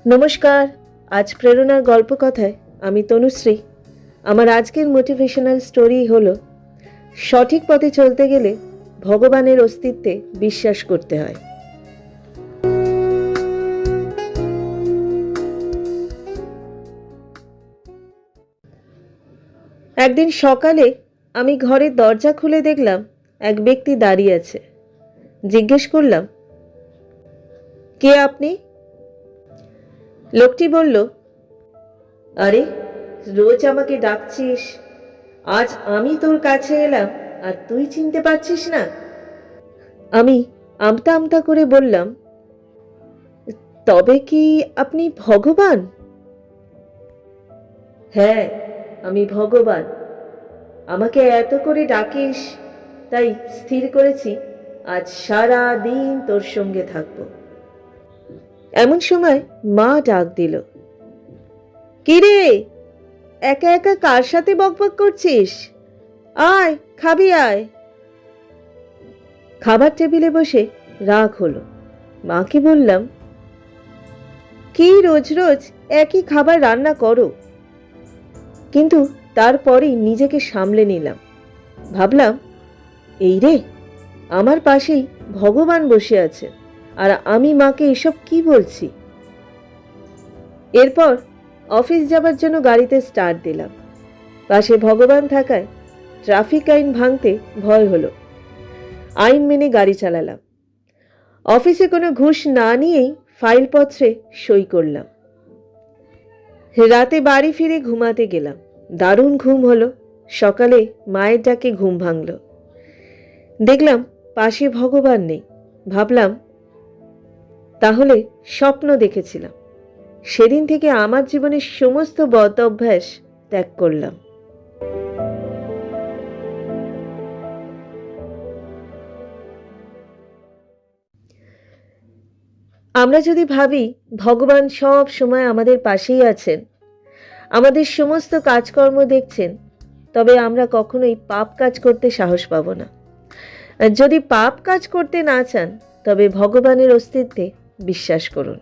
নমস্কার। আজ প্রেরণার গল্প কথায় আমি তনুশ্রী। আমার আজকের মোটিভেশনাল স্টোরি হলো, সঠিক পথে চলতে গেলে ভগবানের অস্তিত্বে বিশ্বাস করতে হয়। একদিন সকালে আমি ঘরের দরজা খুলে দেখলাম এক ব্যক্তি দাঁড়িয়ে আছে। জিজ্ঞেস করলাম, কে আপনি? লোকটি বলল, আরে, রোজ আমাকে ডাকছিস, আজ আমি তোর কাছে এলাম আর তুই চিনতে পারছিস না? আমি আমতা আমতা করে বললাম, তবে কি আপনি ভগবান? হ্যাঁ, আমি ভগবান। আমাকে এত করে ডাকিস, তাই স্থির করেছি আজ সারা দিন তোর সঙ্গে থাকব। এমন সময় মা ডাক দিল, কি রে, একা একা কার সাথে বকবক করছিস? আয়, খাবি আয়। খাবার টেবিলে বসে রাগ হলো। মাকে বললাম, কি রোজ রোজ একই খাবার রান্না করো? কিন্তু তারপরেই নিজেকে সামলে নিলাম। ভাবলাম, এই রে, আমার পাশেই ভগবান বসে আছে আর আমি মাকে এসব কি বলছি। এরপর অফিস যাবার জন্য গাড়িতে স্টার্ট দিলাম। পাশে ভগবান থাকায় ট্রাফিক আইন ভাঙতে ভয় হলো। আইন মেনে গাড়ি চালালাম। অফিসে কোনো ঘুষ না নিয়েই ফাইলপত্রে সই করলাম। রাতে বাড়ি ফিরে ঘুমাতে গেলাম। দারুণ ঘুম হলো। সকালে মায়ের ডাকে ঘুম ভাঙল। দেখলাম পাশে ভগবান নেই। ভাবলাম, তাহলে স্বপ্ন দেখেছিলাম। সেদিন থেকে আমার জীবনের সমস্ত বদ অভ্যাস ত্যাগ করলাম। আমরা যদি ভাবি ভগবান সব সময় আমাদের পাশেই আছেন, আমাদের সমস্ত কাজকর্ম দেখছেন, তবে আমরা কখনোই পাপ কাজ করতে সাহস পাব না। যদি পাপ কাজ করতে না চান, তবে ভগবানের অস্তিত্বে বিশ্বাস করুন।